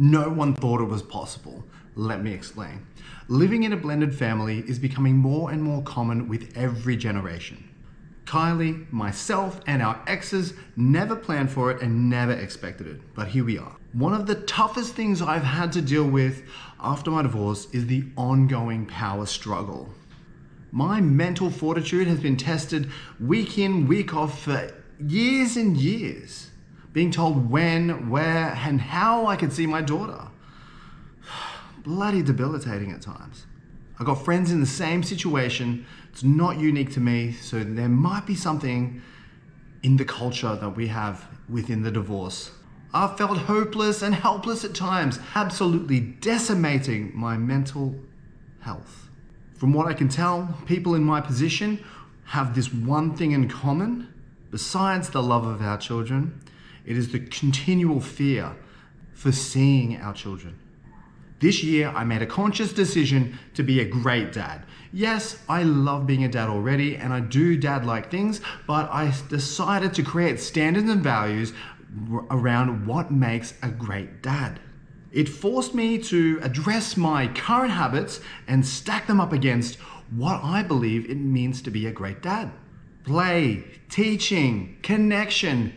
No one thought it was possible. Let me explain. Living in a blended family is becoming more and more common with every generation. Kylie, myself, and our exes never planned for it and never expected it, but here we are. One of the toughest things I've had to deal with after my divorce is the ongoing power struggle. My mental fortitude has been tested week in, week off for years and years, being told when, where, and how I could see my daughter. Bloody debilitating at times. I got friends in the same situation. It's not unique to me, so there might be something in the culture that we have within the divorce. I've felt hopeless and helpless at times, absolutely decimating my mental health. From what I can tell, people in my position have this one thing in common. Besides the love of our children, it is the continual fear for seeing our children. This year, I made a conscious decision to be a great dad. Yes, I love being a dad already, and I do dad-like things, but I decided to create standards and values around what makes a great dad. It forced me to address my current habits and stack them up against what I believe it means to be a great dad. Play, teaching, connection,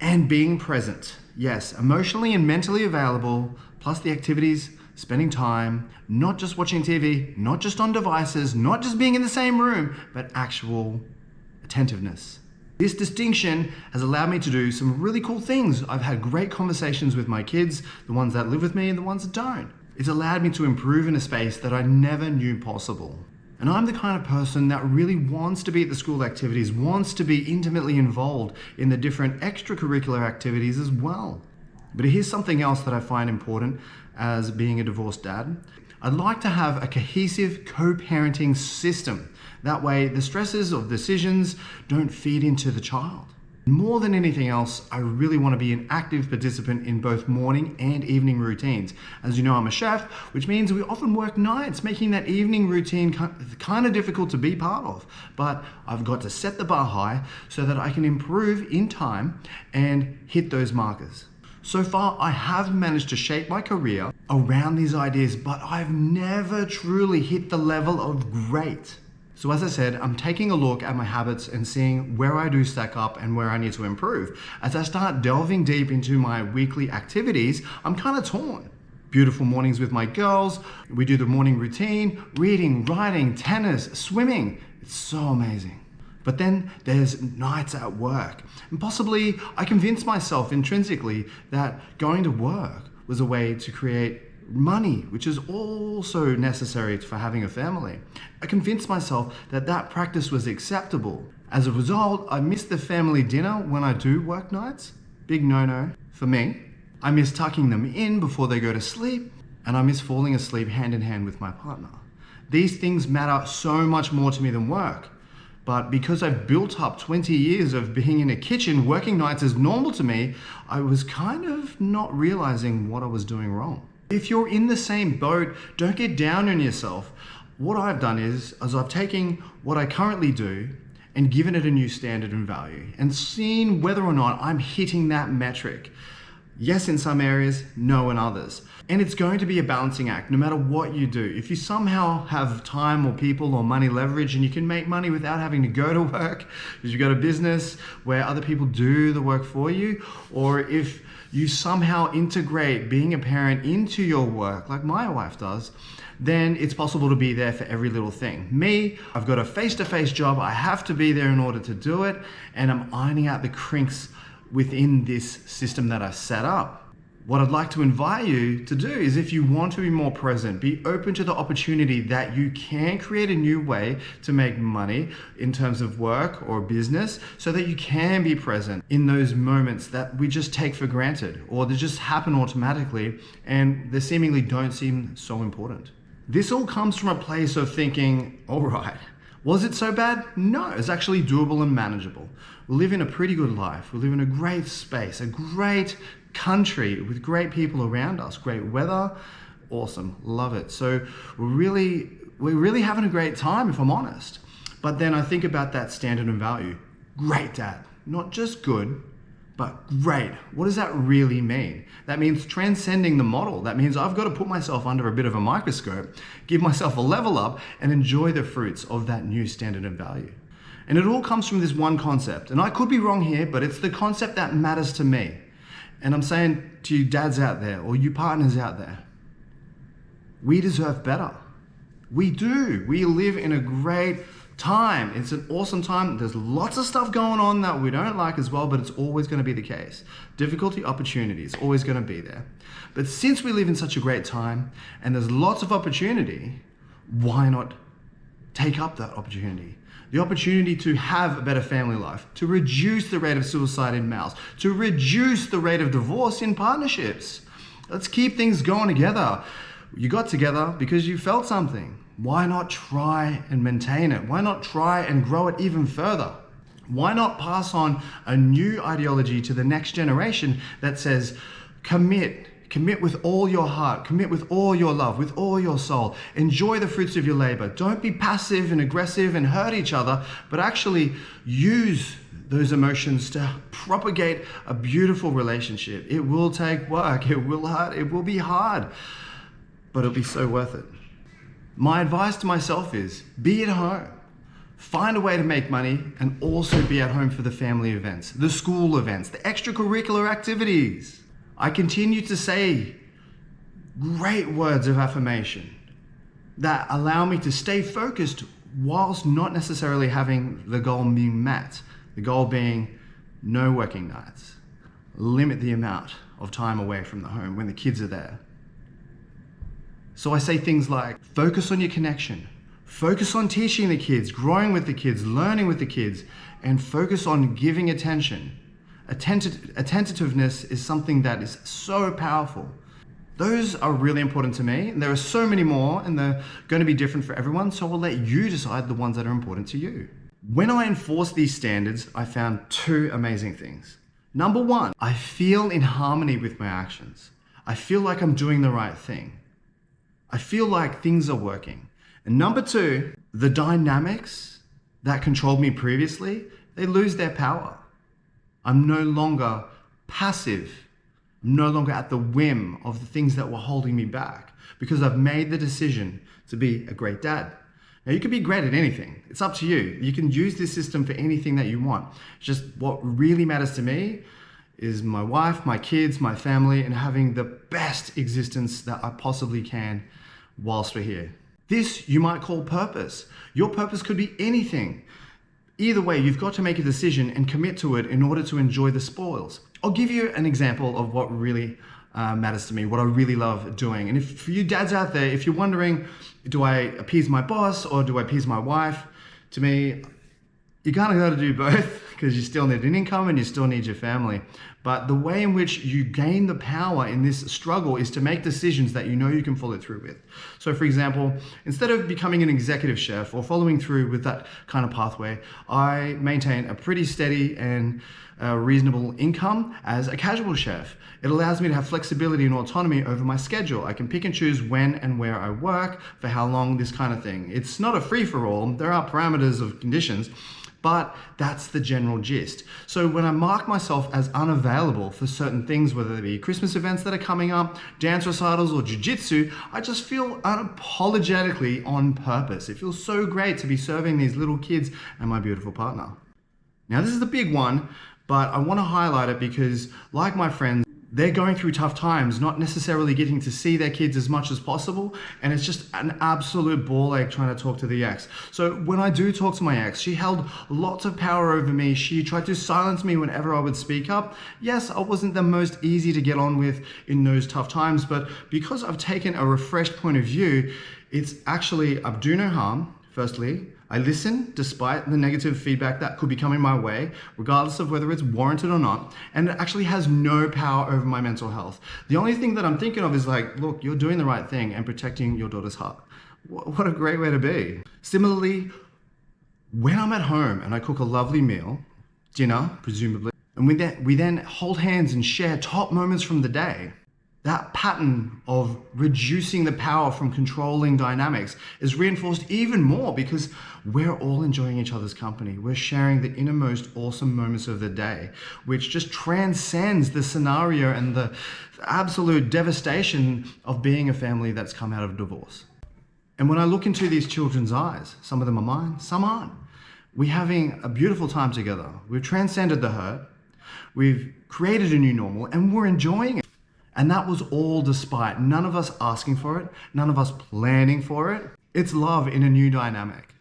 and being present. Yes, emotionally and mentally available, plus the activities, spending time, not just watching TV, not just on devices, not just being in the same room, but actual attentiveness. This distinction has allowed me to do some really cool things. I've had great conversations with my kids, the ones that live with me and the ones that don't. It's allowed me to improve in a space that I never knew possible. And I'm the kind of person that really wants to be at the school activities, wants to be intimately involved in the different extracurricular activities as well. But here's something else that I find important as being a divorced dad. I'd like to have a cohesive co-parenting system. That way, the stresses of decisions don't feed into the child. More than anything else, I really want to be an active participant in both morning and evening routines. As you know, I'm a chef, which means we often work nights, making that evening routine kind of difficult to be part of. But I've got to set the bar high so that I can improve in time and hit those markers. So far, I have managed to shape my career around these ideas, but I've never truly hit the level of great. So as I said, I'm taking a look at my habits and seeing where I do stack up and where I need to improve. As I start delving deep into my weekly activities, I'm kind of torn. Beautiful mornings with my girls, we do the morning routine, reading, writing, tennis, swimming. It's so amazing. But then there's nights at work. And possibly I convinced myself intrinsically that going to work was a way to create money, which is also necessary for having a family. I convinced myself that that practice was acceptable. As a result, I miss the family dinner when I do work nights. Big no-no for me. I miss tucking them in before they go to sleep, and I miss falling asleep hand in hand with my partner. These things matter so much more to me than work. But because I've built up 20 years of being in a kitchen, working nights is normal to me, I was kind of not realizing what I was doing wrong. If you're in the same boat, don't get down on yourself. What I've done is I've taken what I currently do and given it a new standard and value and seen whether or not I'm hitting that metric. Yes in some areas, no in others. And it's going to be a balancing act no matter what you do. If you somehow have time or people or money leverage and you can make money without having to go to work because you've got a business where other people do the work for you, or if you somehow integrate being a parent into your work like my wife does, then it's possible to be there for every little thing. Me, I've got a face-to-face job. I have to be there in order to do it, and I'm ironing out the kinks within this system that I've set up. What I'd like to invite you to do is, if you want to be more present, be open to the opportunity that you can create a new way to make money in terms of work or business so that you can be present in those moments that we just take for granted or they just happen automatically and they seemingly don't seem so important. This all comes from a place of thinking, all right, was it so bad? No, it's actually doable and manageable. We live in a pretty good life. We live in a great space, a great country with great people around us, great weather, awesome, love it. So we're really having a great time, if I'm honest. But then I think about that standard and value. Great dad, not just good, But great, what does that really mean? That means transcending the model. That means I've got to put myself under a bit of a microscope, give myself a level up, and enjoy the fruits of that new standard of value. And it all comes from this one concept. And I could be wrong here, but it's the concept that matters to me. And I'm saying to you dads out there, or you partners out there, we deserve better. We do. We live in a great time. It's an awesome time. There's lots of stuff going on that we don't like as well, but it's always going to be the case. Difficulty, opportunity, it's always going to be there. But since we live in such a great time and there's lots of opportunity, why not take up that opportunity? The opportunity to have a better family life, to reduce the rate of suicide in males, to reduce the rate of divorce in partnerships. Let's keep things going together. You got together because you felt something. Why not try and maintain it? Why not try and grow it even further? Why not pass on a new ideology to the next generation that says, commit with all your heart, commit with all your love, with all your soul. Enjoy the fruits of your labor. Don't be passive and aggressive and hurt each other, but actually use those emotions to propagate a beautiful relationship. It will take work, it will hurt, it will be hard, but it'll be so worth it. My advice to myself is be at home. Find a way to make money and also be at home for the family events, the school events, the extracurricular activities. I continue to say great words of affirmation that allow me to stay focused whilst not necessarily having the goal being met. The goal being no working nights. Limit the amount of time away from the home when the kids are there. So I say things like, focus on your connection, focus on teaching the kids, growing with the kids, learning with the kids, and focus on giving attention. Attentiveness is something that is so powerful. Those are really important to me, and there are so many more, and they're going to be different for everyone, so I'll let you decide the ones that are important to you. When I enforce these standards, I found two amazing things. Number one, I feel in harmony with my actions. I feel like I'm doing the right thing. I feel like things are working. And number two, the dynamics that controlled me previously, they lose their power. I'm no longer passive. I'm no longer at the whim of the things that were holding me back because I've made the decision to be a great dad. Now, you can be great at anything. It's up to you. You can use this system for anything that you want. Just what really matters to me is my wife, my kids, my family, and having the best existence that I possibly can whilst we're here. This you might call purpose. Your purpose could be anything. Either way, you've got to make a decision and commit to it in order to enjoy the spoils. I'll give you an example of what really matters to me, what I really love doing. And if for you dads out there, if you're wondering, do I appease my boss or do I appease my wife? To me, you kind of got to do both because you still need an income and you still need your family. But the way in which you gain the power in this struggle is to make decisions that you know you can follow through with. So for example, instead of becoming an executive chef or following through with that kind of pathway, I maintain a pretty steady and reasonable income as a casual chef. It allows me to have flexibility and autonomy over my schedule. I can pick and choose when and where I work, for how long, this kind of thing. It's not a free-for-all. There are parameters of conditions, but that's the general gist. So when I mark myself as unavailable for certain things, whether they be Christmas events that are coming up, dance recitals, or jiu-jitsu, I just feel unapologetically on purpose. It feels so great to be serving these little kids and my beautiful partner. Now, this is the big one, but I want to highlight it because, like my friends, they're going through tough times, not necessarily getting to see their kids as much as possible, and it's just an absolute ball ache trying to talk to the ex. So when I do talk to my ex, she held lots of power over me. She tried to silence me whenever I would speak up. Yes, I wasn't the most easy to get on with in those tough times, but because I've taken a refreshed point of view, it's actually, I do no harm, firstly. I listen despite the negative feedback that could be coming my way, regardless of whether it's warranted or not, and it actually has no power over my mental health. The only thing that I'm thinking of is like, look, you're doing the right thing and protecting your daughter's heart. What a great way to be. Similarly, when I'm at home and I cook a lovely meal, dinner, presumably, and we then hold hands and share top moments from the day, That pattern of reducing the power from controlling dynamics is reinforced even more because we're all enjoying each other's company. We're sharing the innermost awesome moments of the day, which just transcends the scenario and the absolute devastation of being a family that's come out of divorce. And when I look into these children's eyes, some of them are mine, some aren't. We're having a beautiful time together. We've transcended the hurt. We've created a new normal and we're enjoying it. And that was all despite none of us asking for it, none of us planning for it. It's love in a new dynamic.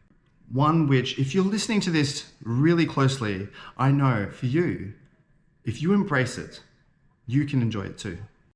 One which, if you're listening to this really closely, I know for you, if you embrace it, you can enjoy it too.